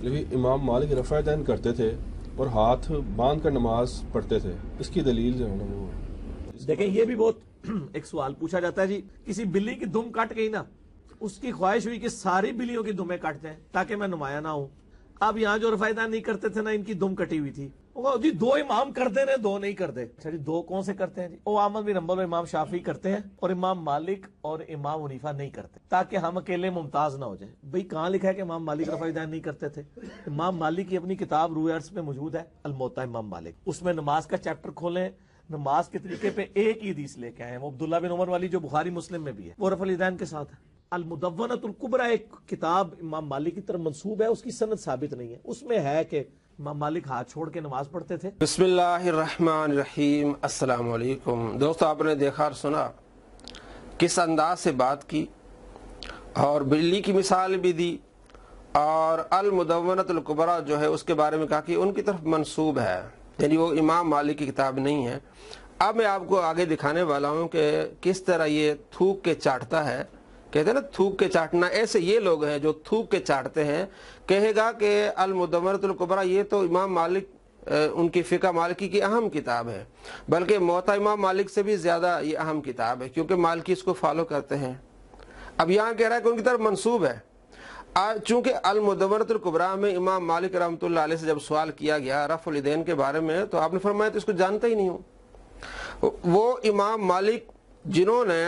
لیکن امام مالک رفع دین کرتے تھے اور ہاتھ باندھ کر نماز پڑھتے تھے، اس کی دلیل جو ہے نا وہ دیکھیں یہ بھی بہت ایک سوال پوچھا جاتا ہے جی، کسی بلی کی دم کٹ گئی نا، اس کی خواہش ہوئی کہ ساری بلیوں کی دمیں کٹ جائیں تاکہ میں نمایاں نہ ہوں۔ اب یہاں جو رفع دین نہیں کرتے تھے نا، ان کی دم کٹی ہوئی تھی، وہ جی دو امام کرتے رہے، دو نہیں کرتے۔ اچھا جی دو کون سے کرتے ہیں جی؟ وہ احمد بن حنبل اور امام شافعی کرتے ہیں اور امام مالک اور امام حنیفہ نہیں کرتے، تاکہ ہم اکیلے ممتاز نہ ہو جائیں۔ بھئی کہاں لکھا ہے کہ امام مالک رفع دین نہیں کرتے تھے؟ امام مالک کی اپنی کتاب روح عرض میں موجود ہے، الموطا امام مالک، اس میں نماز کا چیپٹر کھولیں، نماز کے طریقے پہ ایک ہی حدیث لے کے آئے ہیں، وہ عبداللہ بن عمر والی جو بخاری مسلم میں بھی ہے، وہ رفع الیدین کے ساتھ ہے۔ المدونۃ الکبریٰ ایک کتاب امام مالک کی طرف منسوب ہے، اس کی سند ثابت نہیں ہے، اس میں ہے کہ امام مالک ہاتھ چھوڑ کے نماز پڑھتے تھے۔ بسم اللہ الرحمن الرحیم۔ السلام علیکم دوستو، آپ نے دیکھا اور سنا کس انداز سے بات کی اور بلی کی مثال بھی دی، اور المدونۃ الکبریٰ جو ہے اس کے بارے میں کہا کہ ان کی طرف منسوب ہے، یعنی وہ امام مالک کی کتاب نہیں ہے۔ اب میں آپ کو آگے دکھانے والا ہوں کہ کس طرح یہ تھوک کے چاٹتا ہے، کہتے ہیں نا تھوک کے چاٹنا، ایسے یہ لوگ ہیں جو تھوک کے چاٹتے ہیں۔ کہے گا کہ المدونۃ الکبریٰ یہ تو امام مالک ان کی فقہ مالکی کی اہم کتاب ہے، بلکہ موطا امام مالک سے بھی زیادہ یہ اہم کتاب ہے، کیونکہ مالکی اس کو فالو کرتے ہیں۔ اب یہاں کہہ رہا ہے کہ ان کی طرف منسوب ہے۔ چونکہ المدونۃ الکبریٰ میں امام مالک رحمۃ اللہ علیہ سے جب سوال کیا گیا رفع الیدین کے بارے میں، تو آپ نے فرمایا تو اس کو جانتا ہی نہیں ہوں۔ وہ امام مالک جنہوں نے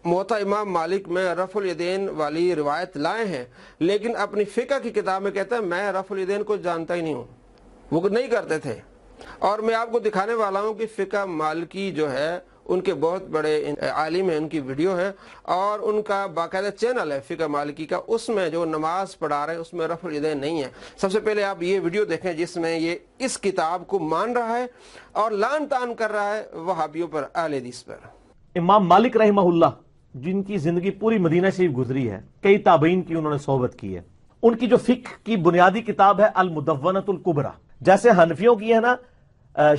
موطا امام مالک میں رفع الیدین والی روایت لائے ہیں، لیکن اپنی فقہ کی کتاب میں کہتا ہے میں رفع الیدین کو جانتا ہی نہیں ہوں، وہ نہیں کرتے تھے۔ اور میں آپ کو دکھانے والا ہوں کہ فقہ مالکی جو ہے ان کے بہت بڑے عالم ہیں، ان کی ویڈیو ہے اور ان کا باقاعدہ چینل ہے فقہ مالکی کا، اس میں جو نماز پڑھا رہے ہیں اس میں رفع الیدین نہیں ہے۔ سب سے پہلے آپ یہ ویڈیو دیکھیں جس میں یہ اس کتاب کو مان رہا ہے اور لعن طعن کر رہا ہے وہابیوں پر، اہل حدیث پر۔ امام مالک رحمہ اللہ جن کی زندگی پوری مدینہ شریف گزری ہے، کئی تابعین کی انہوں نے صحبت کی ہے، ان کی جو فقہ کی بنیادی کتاب ہے المدونۃ الکبریٰ، جیسے حنفیوں کی ہے نا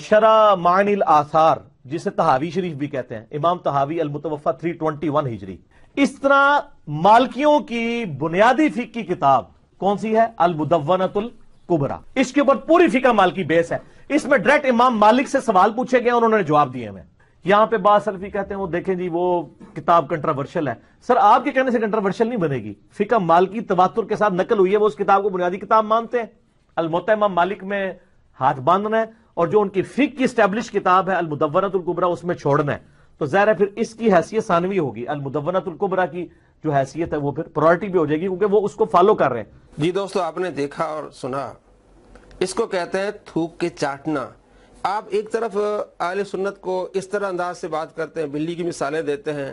شرح معانی الآثار، جسے طحاوی شریف بھی کہتے ہیں، امام طحاوی المتوفی 321 ہجری، اس طرح مالکیوں کی بنیادی فقہ کی کتاب کون سی ہے؟ المدونۃ الکبریٰ۔ اس کے اوپر پوری فقہ مالکی بیس ہے، اس میں ڈائریکٹ امام مالک سے سوال پوچھے گئے، انہوں نے جواب دیے ہیں۔ یہاں پہ بعض سلفی کہتے ہیں وہ دیکھیں جی وہ کتاب کنٹراورشل ہے۔ سر آپ کے کہنے سے کنٹراورشل نہیں بنے گی، فقہ مالکی تواتر کے ساتھ نقل ہوئی ہے، وہ اس کتاب کو بنیادی کتاب مانتے ہیں۔ الموطا امام مالک میں ہاتھ باندھنا ہے، اور جو ان کی فقہ کی اسٹیبلش کتاب ہے المدونۃ الکبریٰ اس میں چھوڑنا ہے، تو ظاہر ہے پھر اس کی حیثیت ثانوی ہوگی، المدونۃ الکبریٰ کی جو حیثیت ہے وہ پھر پرائرٹی بھی ہو جائے گی، کیونکہ وہ اس کو فالو کر رہے ہیں۔ جی دوستو، آپ نے دیکھا اور سنا، اس کو کہتے ہیں تھوک کے چاٹنا۔ آپ ایک طرف اہل سنت کو اس طرح انداز سے بات کرتے ہیں، بلی کی مثالیں دیتے ہیں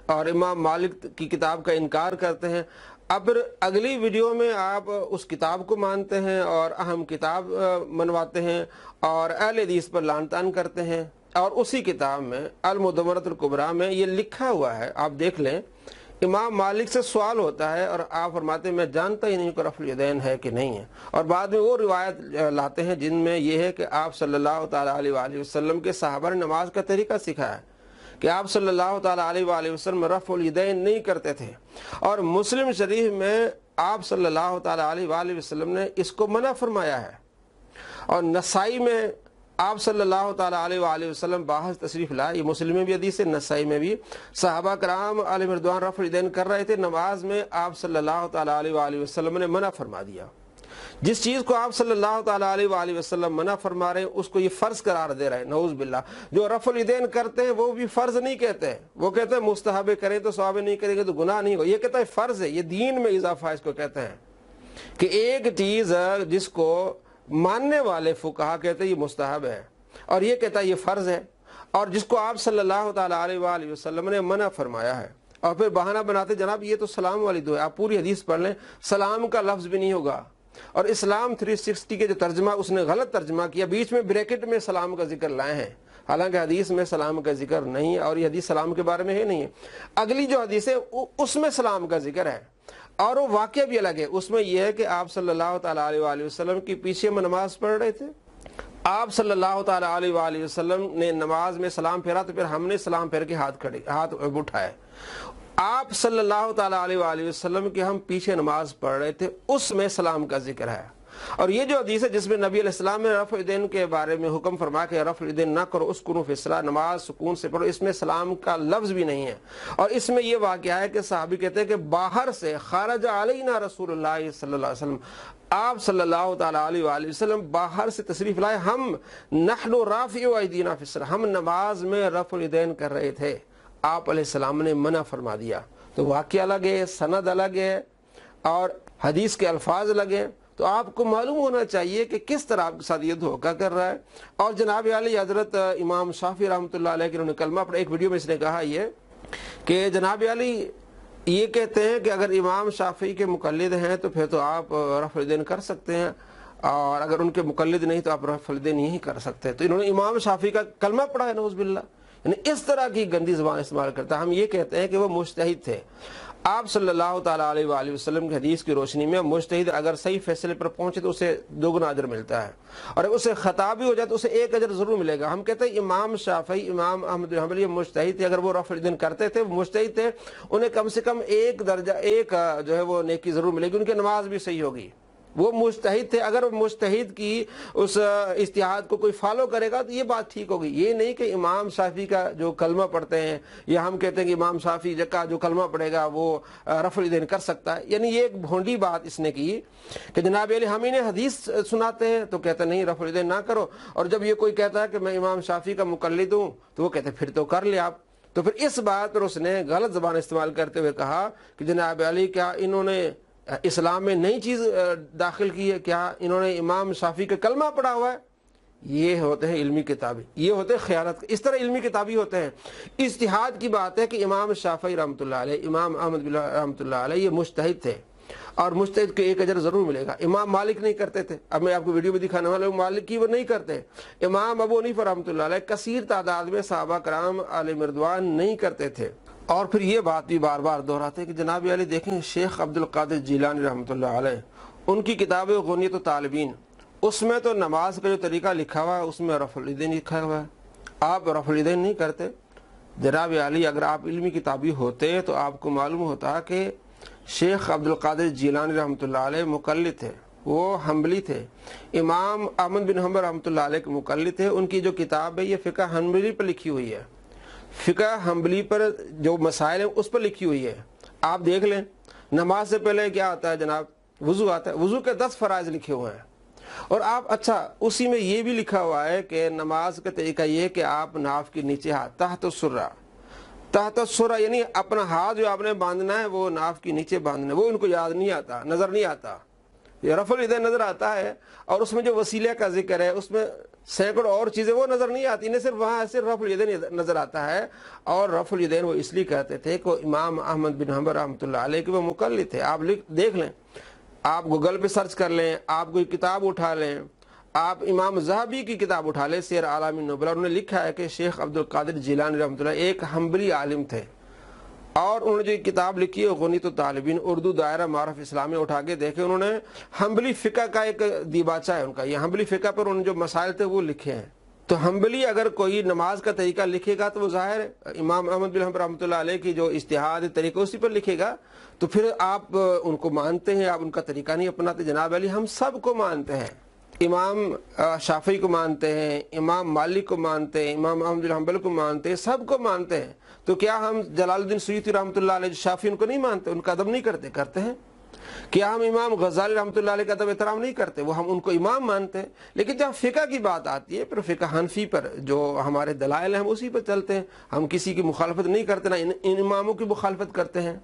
اور امام مالک کی کتاب کا انکار کرتے ہیں، اب پھر اگلی ویڈیو میں آپ اس کتاب کو مانتے ہیں اور اہم کتاب منواتے ہیں اور اہل حدیث پر لعن طعن کرتے ہیں۔ اور اسی کتاب میں المدونۃ الکبریٰ میں یہ لکھا ہوا ہے، آپ دیکھ لیں، امام مالک سے سوال ہوتا ہے اور آپ فرماتے ہیں میں جانتا ہی نہیں کہ رفع الیدین ہے کہ نہیں ہے، اور بعد میں وہ روایت لاتے ہیں جن میں یہ ہے کہ آپ صلی اللہ تعالیٰ علیہ وآلہ وسلم کے صحابہ نے نماز کا طریقہ سکھایا ہے کہ آپ صلی اللہ تعالیٰ علیہ وآلہ وسلم رفع الیدین نہیں کرتے تھے، اور مسلم شریف میں آپ صلی اللہ تعالیٰ علیہ وآلہ وسلم نے اس کو منع فرمایا ہے، اور نسائی میں آپ صلی اللہ تعالیٰ علیہ وآلہ وسلم باہر تشریف لائے، یہ مسلم میں بھی حدیث ہے، نسائی میں بھی، صحابہ کرام علیہ رضوان رفع الیدین کر رہے تھے، نماز میں آپ صلی اللہ تعالیٰ علیہ وآلہ وسلم نے منع فرما دیا۔ جس چیز کو آپ صلی اللہ تعالیٰ علیہ وآلہ وسلم منع فرما رہے ہیں اس کو یہ فرض قرار دے رہے ہیں، نعوذ باللہ۔ جو رفع الیدین کرتے ہیں وہ بھی فرض نہیں کہتے ہیں، وہ کہتے ہیں مستحب کریں تو ثواب، نہیں کریں گے تو گناہ نہیں ہوگا، یہ کہتا ہے فرض ہے، یہ دین میں اضافہ اس کو کہتے ہیں کہ ایک چیز جس کو ماننے والے فقہا کہتے ہیں یہ مستحب ہے اور یہ کہتا ہے یہ فرض ہے، اور جس کو آپ صلی اللہ تعالیٰ علیہ وآلہ وسلم نے منع فرمایا ہے، اور پھر بہانہ بناتے جناب یہ تو سلام والی دعا ہے، آپ پوری حدیث پڑھ لیں، سلام کا لفظ بھی نہیں ہوگا، اور اسلام 360 کے جو ترجمہ اس نے غلط ترجمہ کیا، بیچ میں بریکٹ میں سلام کا ذکر لائے ہیں، حالانکہ حدیث میں سلام کا ذکر نہیں ہے، اور یہ حدیث سلام کے بارے میں ہے نہیں ہے۔ اگلی جو حدیث ہے اس میں سلام کا ذکر ہے، اور وہ واقعہ بھی الگ ہے، اس میں یہ ہے کہ آپ صلی اللہ تعالیٰ علیہ وآلہ وسلم کی پیچھے میں نماز پڑھ رہے تھے، آپ صلی اللہ تعالیٰ علیہ وآلہ وسلم نے نماز میں سلام پھیرا تو پھر ہم نے سلام پھیر کے ہاتھ اٹھائے، آپ صلی اللہ تعالیٰ علیہ وآلہ وسلم کے ہم پیچھے نماز پڑھ رہے تھے، اس میں سلام کا ذکر ہے، اور یہ جو حدیث ہے جس میں نبی علیہ السلام نے رفع الیدین کے بارے میں حکم فرما کہ رفع الیدین نہ کرو، اسکنوا فی الصلاۃ، نماز سکون سے پڑھو، اس میں سلام کا لفظ بھی نہیں ہے۔ اور اس میں یہ واقعہ ہے کہ صحابی کہتے ہیں کہ باہر سے خرج علینا رسول اللہ صلی اللہ علیہ وسلم، آپ صلی اللہ تعالیٰ علیہ وآلہ وسلم باہر سے تشریف لائے، ہم نحن رافعوا ایدینا فی الصلاۃ، ہم نماز میں رفع الیدین کر رہے تھے، آپ علیہ السلام نے منع فرما دیا۔ تو واقعہ الگ ہے، سند الگ ہے اور حدیث کے الفاظ الگ ہیں، تو آپ کو معلوم ہونا چاہیے کہ کس طرح آپ کے ساتھ یہ دھوکہ کر رہا ہے۔ اور جناب علی حضرت امام شافعی رحمۃ اللہ علیہ کے انہوں نے کلمہ پڑھا، ایک ویڈیو میں اس نے کہا یہ کہ جناب علی یہ کہتے ہیں کہ اگر امام شافعی کے مقلد ہیں تو پھر تو آپ رفع الیدین کر سکتے ہیں، اور اگر ان کے مقلد نہیں تو آپ رفع الیدین نہیں کر سکتے۔ تو انہوں نے امام شافعی کا کلمہ پڑھا ہے، نعوذ باللہ، یعنی اس طرح کی گندی زبان استعمال کرتا ہے۔ ہم یہ کہتے ہیں کہ وہ مجتہد تھے، آپ صلی اللہ تعالیٰ علیہ وآلہ وسلم کی حدیث کی روشنی میں مجتہد اگر صحیح فیصلے پر پہنچے تو اسے 2 گنا اجر ملتا ہے، اور اگر اسے خطا بھی ہو جائے تو اسے 1 اجر ضرور ملے گا۔ ہم کہتے ہیں امام شافعی، امام احمد بن حنبل یہ مجتہد تھے، اگر وہ رفع الیدین کرتے تھے، وہ مجتہد تھے، انہیں کم سے کم 1 درجہ، 1 جو ہے وہ نیکی ضرور ملے گی، ان کی نماز بھی صحیح ہوگی۔ وہ مجتہد تھے، اگر مجتہد کی اس اجتہاد کو کوئی فالو کرے گا تو یہ بات ٹھیک ہوگی۔ یہ نہیں کہ امام شافعی کا جو کلمہ پڑھتے ہیں، یا ہم کہتے ہیں کہ امام شافعی کا جو کلمہ پڑھے گا وہ رفع الیدین کر سکتا ہے، یعنی یہ ایک بھونڈی بات اس نے کی کہ جناب علی ہم انہیں حدیث سناتے ہیں تو کہتے ہیں نہیں رفع الیدین نہ کرو، اور جب یہ کوئی کہتا ہے کہ میں امام شافعی کا مقلد ہوں تو وہ کہتے ہیں پھر تو کر لے آپ۔ تو پھر اس بات پر اس نے غلط زبان استعمال کرتے ہوئے کہا کہ جناب علی کیا انہوں نے اسلام میں نئی چیز داخل کی ہے، کیا انہوں نے امام شافعی کا کلمہ پڑھا ہوا ہے؟ یہ ہوتے ہیں علمی کتابی، یہ ہوتے ہیں خیانت، اس طرح علمی کتابی ہوتے ہیں۔ اجتہاد کی بات ہے کہ امام شافعی رحمۃ اللہ علیہ، امام احمد بن رحمۃ اللہ علیہ یہ مجتہد تھے، اور مجتہد کو 1 اجر ضرور ملے گا۔ امام مالک نہیں کرتے تھے، اب میں آپ کو ویڈیو میں دکھانے والا ہوں، مالک کی وہ نہیں کرتے۔ امام ابو حنیفہ رحمۃ اللہ علیہ کثیر تعداد میں صحابہ کرام علیہ رضوان نہیں کرتے تھے۔ اور پھر یہ بات بھی بار بار دہراتے ہیں کہ جناب علی دیکھیں شیخ عبد القادر جیلانی رحمۃ اللہ علیہ، ان کی کتاب غنیۃ الطالبین، اس میں تو نماز کا جو طریقہ لکھا ہوا ہے اس میں رفع الیدین لکھا ہوا ہے، آپ رفع الیدین نہیں کرتے۔ جناب علی اگر آپ علمی کتابی ہوتے تو آپ کو معلوم ہوتا کہ شیخ عبد القادر جیلانی رحمۃ اللہ علیہ مقلد تھے، وہ حنبلی تھے، امام احمد بن حنبل رحمۃ اللہ علیہ کے مقلد تھے۔ ان کی جو کتاب ہے یہ فقہ حنبلی پر لکھی ہوئی ہے، فقہ حنبلی پر جو مسائل ہیں اس پر لکھی ہوئی ہے۔ آپ دیکھ لیں نماز سے پہلے کیا آتا ہے جناب، وضو آتا ہے، وضو کے 10 فرائض لکھے ہوئے ہیں، اور آپ اچھا اسی میں یہ بھی لکھا ہوا ہے کہ نماز کا طریقہ یہ کہ آپ ناف کے نیچے ہاتھ تحت السرہ، تحت السرہ یعنی اپنا ہاتھ جو آپ نے باندھنا ہے وہ ناف کے نیچے باندھنا ہے، وہ ان کو یاد نہیں آتا، نظر نہیں آتا۔ یہ رفع الیدین نظر آتا ہے، اور اس میں جو وسیلہ کا ذکر ہے اس میں سینکڑوں اور چیزیں وہ نظر نہیں آتی، انہیں صرف وہاں صرف رفع الیدین نظر آتا ہے۔ اور رفع الیدین وہ اس لیے کہتے تھے کہ امام احمد بن حنبل رحمۃ اللہ علیہ کے وہ مقلد تھے۔ آپ دیکھ لیں، آپ گوگل پہ سرچ کر لیں، آپ کوئی کتاب اٹھا لیں، آپ امام ذہبی کی کتاب اٹھا لیں سیر اعلام النبلاء، انہوں نے لکھا ہے کہ شیخ عبد القادر جیلانی رحمۃ اللہ ایک حنبلی عالم تھے، اور انہوں نے جو کتاب لکھی ہے غنیۃ الطالبین، اردو دائرہ معارف اسلامی اٹھا کے دیکھے، انہوں نے حنبلی فقہ کا ایک دیباچہ ہے ان کا، یہ حنبلی فقہ پر انہوں نے جو مسائل تھے وہ لکھے ہیں۔ تو حنبلی اگر کوئی نماز کا طریقہ لکھے گا تو وہ ظاہر ہے امام احمد بن حنبل رحمۃ اللہ علیہ کی جو اجتہاد طریقہ اسی پر لکھے گا، تو پھر آپ ان کو مانتے ہیں، آپ ان کا طریقہ نہیں اپناتے۔ جناب علی ہم سب کو مانتے ہیں، امام شافعی کو مانتے ہیں، امام مالک کو مانتے ہیں، امام احمد بن حنبل کو مانتے ہیں، سب کو مانتے ہیں۔ تو کیا ہم جلال الدین سیوطی رحمۃ اللہ علیہ شافعی ان کو نہیں مانتے، ان کا ادب نہیں کرتے؟ کرتے ہیں۔ کیا ہم امام غزالی رحمۃ اللہ علیہ کا ادب احترام نہیں کرتے؟ وہ ہم ان کو امام مانتے ہیں۔ لیکن جب فقہ کی بات آتی ہے پھر فقہ حنفی پر جو ہمارے دلائل ہیں ہم اسی پر چلتے ہیں، ہم کسی کی مخالفت نہیں کرتے، نہ ان اماموں کی مخالفت کرتے ہیں۔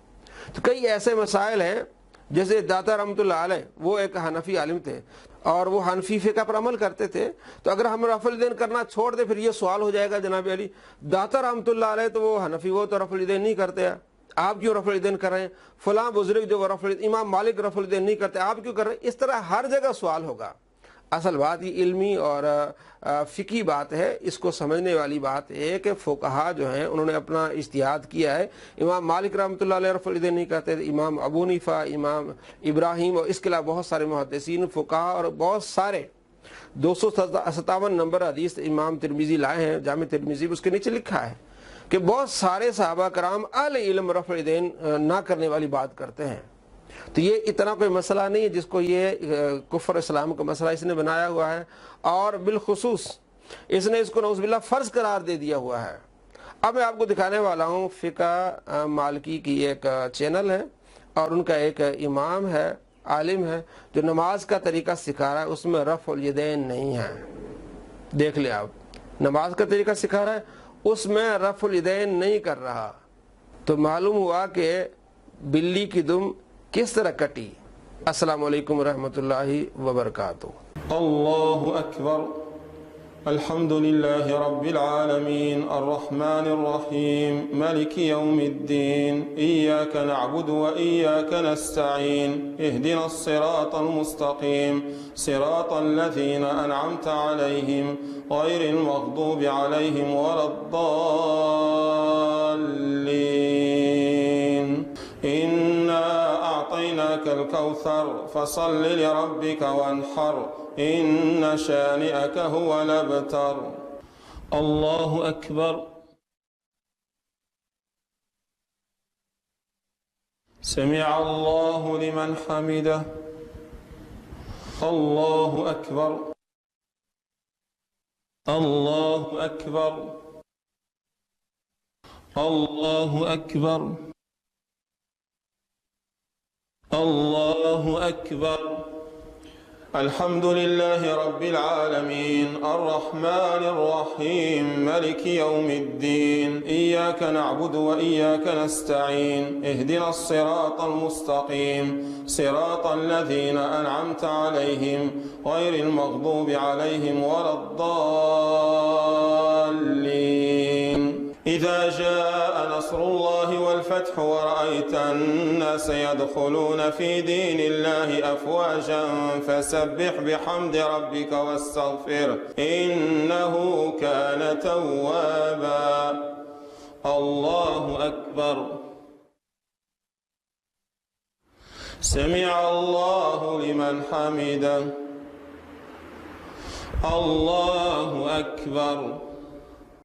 تو کئی ایسے مسائل ہیں، جیسے داتا رحمۃ اللہ علیہ وہ ایک حنفی عالم تھے اور وہ حنفی فقہ پر عمل کرتے تھے، تو اگر ہم رفع الیدین کرنا چھوڑ دیں پھر یہ سوال ہو جائے گا جناب علی داتا رحمۃ اللہ علیہ تو وہ حنفی، وہ تو رفع الیدین نہیں کرتے، آپ کیوں رفع الیدین کر رہے ہیں؟ فلاں بزرگ جو رفع الیدین، امام مالک رفع الیدین نہیں کرتے، آپ کیوں کر رہے ہیں؟ اس طرح ہر جگہ سوال ہوگا۔ اصل بات یہ علمی اور فقہی بات ہے، اس کو سمجھنے والی بات ہے کہ فقہا جو ہیں انہوں نے اپنا اجتہاد کیا ہے۔ امام مالک رحمۃ اللہ علیہ رفع الیدین نہیں کرتے، امام ابو حنیفہ، امام ابراہیم، اور اس کے علاوہ بہت سارے محدثین فقہا اور بہت سارے 257 نمبر حدیث امام ترمذی لائے ہیں، جامع ترمذی، اس کے نیچے لکھا ہے کہ بہت سارے صحابہ کرام اہل علم رفع الیدین نہ کرنے والی بات کرتے ہیں۔ تو یہ اتنا کوئی مسئلہ نہیں ہے جس کو یہ کفر اسلام کا مسئلہ اس نے بنایا ہوا ہے، اور بالخصوص اس نے اس کو نعوذ باللہ فرض قرار دے دیا ہوا ہے۔ اب میں آپ کو دکھانے والا ہوں فقہ مالکی کی ایک چینل ہے، اور ان کا ایک امام ہے، عالم ہے، جو نماز کا طریقہ سکھا رہا ہے، اس میں رفع الیدین نہیں ہے۔ دیکھ لیں آپ، نماز کا طریقہ سکھا رہا ہے، اس میں رفع الیدین نہیں کر رہا۔ تو معلوم ہوا کہ بلی کی دم کس طرح کٹی۔ السلام علیکم ورحمۃ اللہ وبرکاتہ۔ اللہ اکبر۔ الحمد لله رب العالمين الرحمن الرحيم مالك يوم الدين إياك نعبد وإياك نستعين اهدنا الصراط المستقيم صراط الذين أنعمت عليهم غير المغضوب عليهم ولا الضالين إنا أعطيناك الكوثر فصل لربك وانحر إن شانئك هو الأبتر۔ الله أكبر۔ سمع الله لمن حمده۔ الله أكبر۔ الله أكبر۔ الله أكبر۔ الله أكبر۔ الحمد لله رب العالمين الرحمن الرحيم مالك يوم الدين إياك نعبد وإياك نستعين اهدنا الصراط المستقيم صراط الذين أنعمت عليهم غير المغضوب عليهم ولا الضالين۔ إذا جاء نصر الله والفتح ورأيت الناس يدخلون في دين الله أفواجا فسبح بحمد ربك واستغفره إنه كان توابا۔ الله أكبر۔ سمع الله لمن حمده۔ الله أكبر۔